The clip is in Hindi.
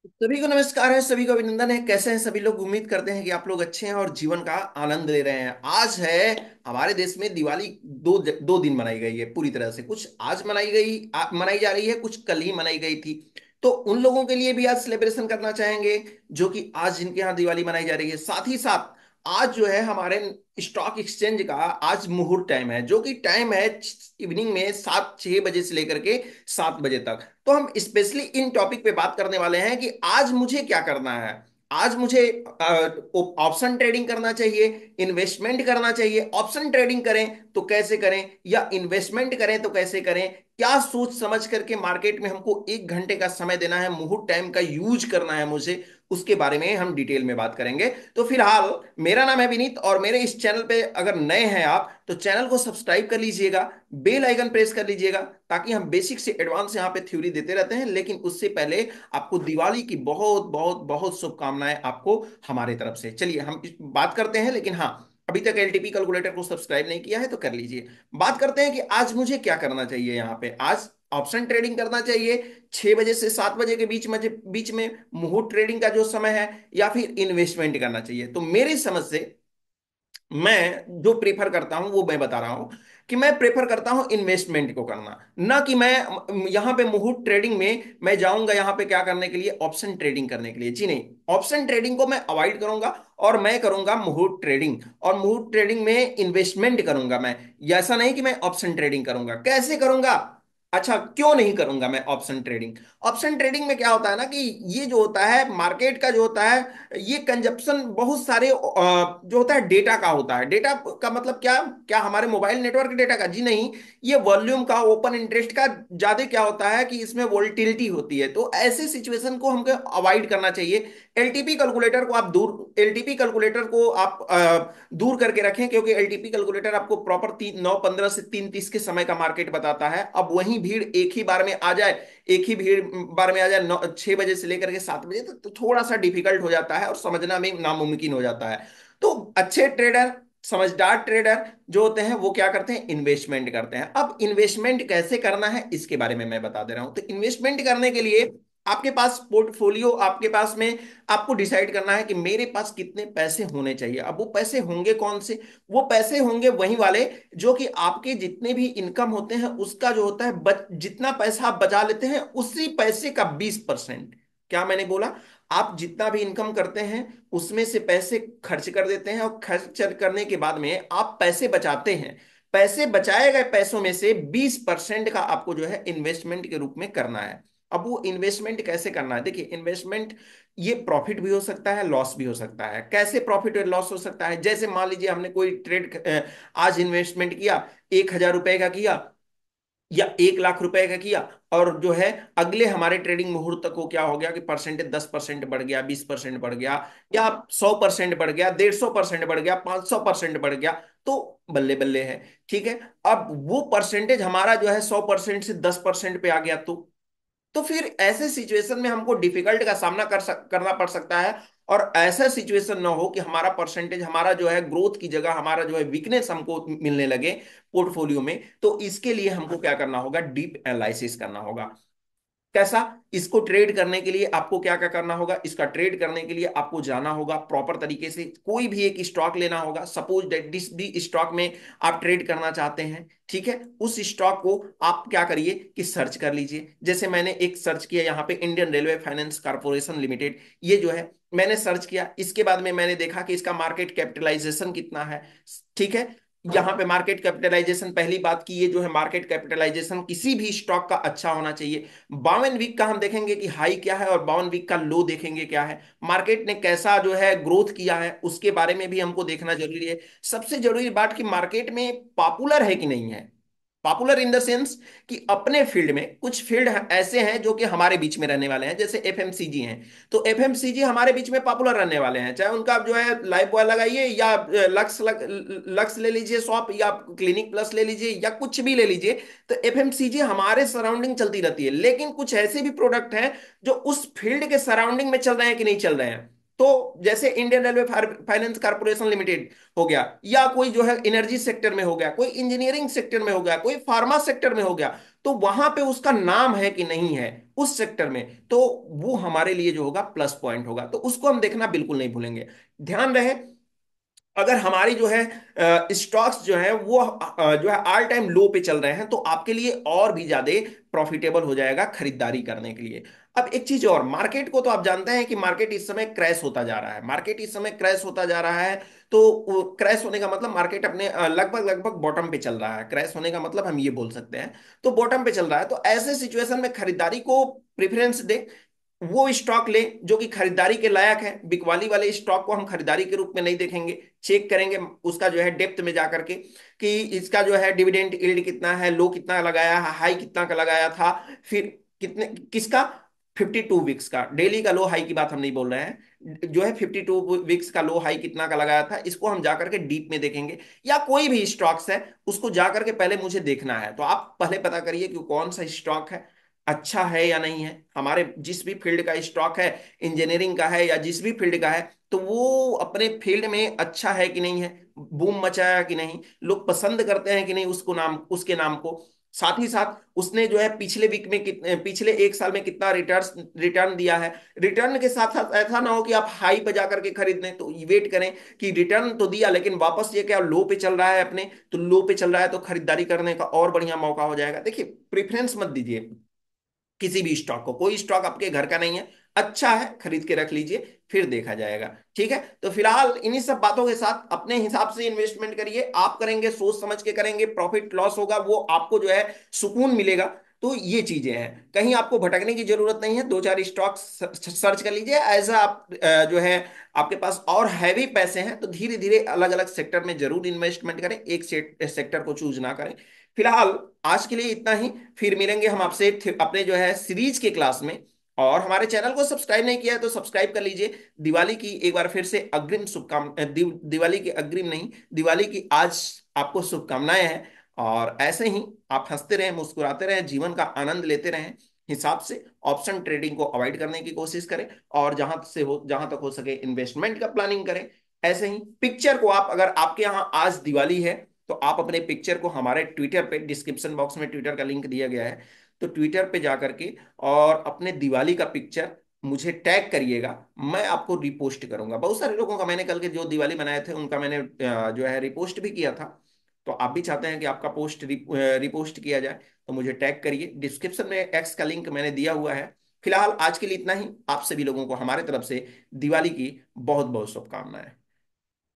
सभी को नमस्कार है, सभी को अभिनंदन है। कैसे हैं सभी लोग? उम्मीद करते हैं कि आप लोग अच्छे हैं और जीवन का आनंद ले रहे हैं। आज है हमारे देश में दिवाली। दो दिन मनाई गई है पूरी तरह से। कुछ आज मनाई जा रही है, कुछ कल ही मनाई गई थी। तो उन लोगों के लिए भी आज सेलिब्रेशन करना चाहेंगे जो कि आज जिनके यहाँ दिवाली मनाई जा रही है। साथ ही साथ आज जो है हमारे स्टॉक एक्सचेंज का आज मुहूर्त टाइम है, जो कि टाइम है इवनिंग में 7-6 बजे से लेकर के 7 बजे तक। तो हम स्पेशली इन टॉपिक पे बात करने वाले हैं कि आज मुझे क्या करना है। आज मुझे ऑप्शन ट्रेडिंग करना चाहिए, इन्वेस्टमेंट करना चाहिए। ऑप्शन ट्रेडिंग करें तो कैसे करें, या इन्वेस्टमेंट करें तो कैसे करें, क्या सोच समझ करके मार्केट में हमको 1 घंटे का समय देना है, मुहूर्त टाइम का यूज करना है मुझे, उसके बारे में हम डिटेल में बात करेंगे। तो फिलहाल मेरा नाम है विनीत, और मेरे इस चैनल पे अगर नए हैं आप तो चैनल को सब्सक्राइब कर लीजिएगा, बेल आइकन प्रेस कर लीजिएगा, ताकि हम बेसिक से एडवांस यहाँ पे थ्योरी देते रहते हैं। लेकिन उससे पहले आपको दिवाली की बहुत बहुत बहुत शुभकामनाएं आपको हमारे तरफ से। चलिए हम बात करते हैं। लेकिन हाँ, अभी तक एलटीपी कैलकुलेटर को सब्सक्राइब नहीं किया है तो कर लीजिए। बात करते हैं कि आज मुझे क्या करना चाहिए। यहाँ पे आज ऑप्शन ट्रेडिंग करना चाहिए 6 बजे से 7 बजे के बीच में मुहूर्त ट्रेडिंग का जो समय है, या फिर इन्वेस्टमेंट करना चाहिए। तो मेरी समझ से मैं जो प्रेफर करता हूं वो मैं बता रहा हूं कि मैं प्रेफर करता हूं इन्वेस्टमेंट को करना। ना कि मैं यहां पे मुहूर्त ट्रेडिंग में मैं जाऊंगा यहां पे क्या करने के लिए, ऑप्शन ट्रेडिंग करने के लिए। जी नहीं, ऑप्शन ट्रेडिंग को मैं अवॉइड करूंगा और मैं करूंगा मुहूर्त ट्रेडिंग। और मुहूर्त ट्रेडिंग में इन्वेस्टमेंट करूंगा मैं। ऐसा नहीं कि मैं ऑप्शन ट्रेडिंग करूंगा। कैसे करूंगा? अच्छा, क्यों नहीं करूंगा मैं ऑप्शन ट्रेडिंग? ऑप्शन ट्रेडिंग में क्या होता है ना कि ये जो होता है मार्केट का जो होता है, ये कंजप्शन बहुत सारे जो होता है डेटा का होता है। डेटा का मतलब क्या? क्या हमारे मोबाइल नेटवर्क डेटा का? जी नहीं, ये वॉल्यूम का, ओपन इंटरेस्ट का ज्यादा क्या होता है कि इसमें वोल्टिलिटी होती है। तो ऐसे सिचुएशन को हमको अवॉइड करना चाहिए। एलटीपी कैलकुलेटर को आप दूर करके रखें, क्योंकि एलटीपी कैलकुलेटर आपको प्रॉपर 9:15 से 3:30 के समय का मार्केट बताता है। अब वही भीड़ एक ही बार में आ जाए, एक ही भीड़ बार में आ जाए 6 बजे से लेकर के 7 बजे तक, तो थोड़ा सा डिफिकल्ट हो जाता है और समझना में नामुमकिन हो जाता है। तो अच्छे ट्रेडर, समझदार ट्रेडर जो होते हैं वो क्या करते हैं, इन्वेस्टमेंट करते हैं। अब इन्वेस्टमेंट कैसे करना है इसके बारे में मैं बता दे रहा हूं। तो इन्वेस्टमेंट करने के लिए आपके पास पोर्टफोलियो, आपके पास में आपको डिसाइड करना है कि मेरे पास कितने पैसे होने चाहिए। अब वो पैसे होंगे कौन से? वो पैसे होंगे वही वाले जो कि आपके जितने भी इनकम होते हैं उसका जो होता है जितना पैसा आप बचा लेते हैं उसी पैसे का 20%। क्या मैंने बोला? आप जितना भी इनकम करते हैं उसमें से पैसे खर्च कर देते हैं, और खर्च करने के बाद में आप पैसे बचाते हैं। पैसे बचाए गए पैसों में से 20% का आपको जो है इन्वेस्टमेंट के रूप में करना है। अब वो इन्वेस्टमेंट कैसे करना है? देखिए, इन्वेस्टमेंट ये प्रॉफिट भी हो सकता है, लॉस भी हो सकता है। कैसे प्रॉफिट और लॉस हो सकता है? जैसे मान लीजिए हमने कोई आज इन्वेस्टमेंट किया, 1,000 रुपए का किया या 1 लाख रुपए का किया, और जो है अगले हमारे ट्रेडिंग मुहूर्त तक को क्या हो गया कि परसेंटेज 10% बढ़ गया, 20% बढ़ गया, या 100% बढ़ गया, 150% बढ़ गया, 500% बढ़ गया, तो बल्ले बल्ले है। ठीक है। अब वो परसेंटेज हमारा जो है 100% से 10% पे आ गया, तो फिर ऐसे सिचुएशन में हमको डिफिकल्ट का सामना करना पड़ सकता है। और ऐसा सिचुएशन ना हो कि हमारा परसेंटेज, हमारा जो है ग्रोथ की जगह हमारा जो है वीकनेस हमको मिलने लगे पोर्टफोलियो में। तो इसके लिए हमको क्या करना होगा, डीप एनालिसिस करना होगा। कैसा? इसको ट्रेड करने के लिए आपको क्या क्या करना होगा? इसका ट्रेड करने के लिए आपको जाना होगा प्रॉपर तरीके से, कोई भी एक स्टॉक लेना होगा। Suppose that this the stock में आप ट्रेड करना चाहते हैं, ठीक है। उस स्टॉक को आप क्या करिए कि सर्च कर लीजिए। जैसे मैंने एक सर्च किया यहाँ पे, Indian railway finance corporation limited, ये जो है मैंने सर्च किया। इसके बाद में मैंने देखा कि इसका मार्केट कैपिटलाइजेशन कितना है। ठीक है। यहाँ पे मार्केट कैपिटलाइजेशन, पहली बात की ये जो है मार्केट कैपिटलाइजेशन किसी भी स्टॉक का अच्छा होना चाहिए। 52 वीक का हम देखेंगे कि हाई क्या है, और 52 वीक का लो देखेंगे क्या है। मार्केट ने कैसा जो है ग्रोथ किया है उसके बारे में भी हमको देखना जरूरी है। सबसे जरूरी बात कि मार्केट में पॉपुलर है कि नहीं है। पॉपुलर इन द सेंस कि अपने फील्ड में कुछ फील्ड ऐसे हैं जो कि हमारे बीच में रहने वाले हैं, जैसे एफएमसीजी हैं। तो एफएमसीजी हमारे बीच में पॉपुलर रहने वाले हैं, चाहे उनका जो है लाइफ बॉय लगाइए, या लक्स ले लीजिए शॉप, या क्लिनिक प्लस ले लीजिए, या कुछ भी ले लीजिए। तो एफएमसीजी हमारे सराउंडिंग चलती रहती है। लेकिन कुछ ऐसे भी प्रोडक्ट हैं जो उस फील्ड के सराउंडिंग में चल रहे हैं कि नहीं चल रहे हैं। तो जैसे Indian railway finance corporation limited हो गया, या कोई जो है एनर्जी सेक्टर में हो गया, कोई इंजीनियरिंग सेक्टर में हो गया, कोई फार्मा सेक्टर में हो गया, तो वहां पे उसका नाम है कि नहीं है उस सेक्टर में, तो वो हमारे लिए जो होगा प्लस पॉइंट होगा, तो उसको हम देखना बिल्कुल नहीं भूलेंगे। ध्यान रहे, अगर हमारी जो है स्टॉक्स जो है वो जो है ऑल टाइम लो पे चल रहे हैं, तो आपके लिए और भी ज्यादा प्रॉफिटेबल हो जाएगा खरीदारी करने के लिए। अब एक चीज और, मार्केट को तो आप जानते हैं कि मार्केट इस समय क्रैश होता जा रहा है, मार्केट इस समय क्रैश होता जा रहा है। तो क्रैश होने का मतलब मार्केट अपने लगभग लगभग बॉटम पे चल रहा है, क्रैश होने का मतलब हम ये बोल सकते हैं। तो बॉटम पे चल रहा है, तो ऐसे सिचुएशन में खरीदारी को प्रेफरेंस दे, वो स्टॉक ले जो कि खरीदारी के लायक है। बिकवाली वाले स्टॉक को हम खरीदारी के रूप में नहीं देखेंगे, चेक करेंगे उसका जो है डेप्थ में जा करके कि इसका जो है डिविडेंड यील्ड कितना है, लो कितना लगाया है, हाई कितना का लगाया था, फिर कितने किसका, 52 वीक्स का डेली का लो हाई की बात हम नहीं बोल रहे हैं, जो है 52 वीक्स का लो हाई कितना का लगाया था, इसको हम जाकर के डीप में देखेंगे। या कोई भी स्टॉक्स है उसको जाकर के पहले मुझे देखना है, तो आप पहले पता करिए कि कौन सा स्टॉक है, अच्छा है या नहीं है। हमारे जिस भी फील्ड का स्टॉक है, इंजीनियरिंग का है या जिस भी फील्ड का है, तो वो अपने फील्ड में अच्छा है कि नहीं है, बूम मचाया कि नहीं, लोग पसंद करते हैं कि नहीं उसको, नाम उसके नाम को। साथ ही साथ उसने जो है पिछले वीक में कितने, पिछले एक साल में कितना रिटर्न रिटर्न दिया है। रिटर्न के साथ साथ ऐसा ना हो कि आप हाई पे जा करके खरीद लें, तो वेट करें कि रिटर्न तो दिया लेकिन वापस ये क्या लो पे चल रहा है अपने, तो लो पे चल रहा है तो खरीदारी करने का और बढ़िया मौका हो जाएगा। देखिए, प्रेफरेंस मत दीजिए किसी भी स्टॉक को, कोई स्टॉक आपके घर का नहीं है, अच्छा है खरीद के रख लीजिए, फिर देखा जाएगा। ठीक है, तो फिलहाल इन्हीं सब बातों के साथ अपने हिसाब से इन्वेस्टमेंट करिए, आप करेंगे सोच समझ के करेंगे, प्रॉफिट लॉस होगा वो आपको जो है सुकून मिलेगा। तो ये चीजें हैं, कहीं आपको भटकने की जरूरत नहीं है, दो चार स्टॉक सर्च कर लीजिए, ऐसा आप जो है आपके पास और हैवी पैसे हैं तो धीरे धीरे अलग अलग सेक्टर में जरूर इन्वेस्टमेंट करें, एक सेक्टर को चूज ना करें। फिलहाल आज के लिए इतना ही, फिर मिलेंगे हम आपसे अपने जो है सीरीज के क्लास में। और हमारे चैनल को सब्सक्राइब नहीं किया है तो सब्सक्राइब कर लीजिए। दिवाली की एक बार फिर से अग्रिम शुभकामनाएं, दिवाली की अग्रिम नहीं, दिवाली की आज आपको शुभकामनाएं हैं। और ऐसे ही आप हंसते रहें, मुस्कुराते रहें, जीवन का आनंद लेते रहें, हिसाब से ऑप्शन ट्रेडिंग को अवॉइड करने की कोशिश करें, और जहां तक हो सके इन्वेस्टमेंट का प्लानिंग करें। ऐसे ही पिक्चर को आप, अगर आपके यहाँ आज दिवाली है तो आप अपने पिक्चर को हमारे ट्विटर पे, डिस्क्रिप्शन बॉक्स में ट्विटर का लिंक दिया गया है, तो ट्विटर पे जा करके और अपने दिवाली का पिक्चर मुझे टैग करिएगा, मैं आपको रिपोस्ट करूंगा। बहुत सारे लोगों का मैंने कल के जो दिवाली बनाए थे उनका मैंने जो है रिपोस्ट भी किया था। तो आप भी चाहते हैं कि आपका पोस्ट रिपोस्ट किया जाए, तो मुझे टैग करिए, डिस्क्रिप्शन में एक्स का लिंक मैंने दिया हुआ है। फिलहाल आज के लिए इतना ही, आप सभी लोगों को हमारे तरफ से दिवाली की बहुत बहुत शुभकामनाएं।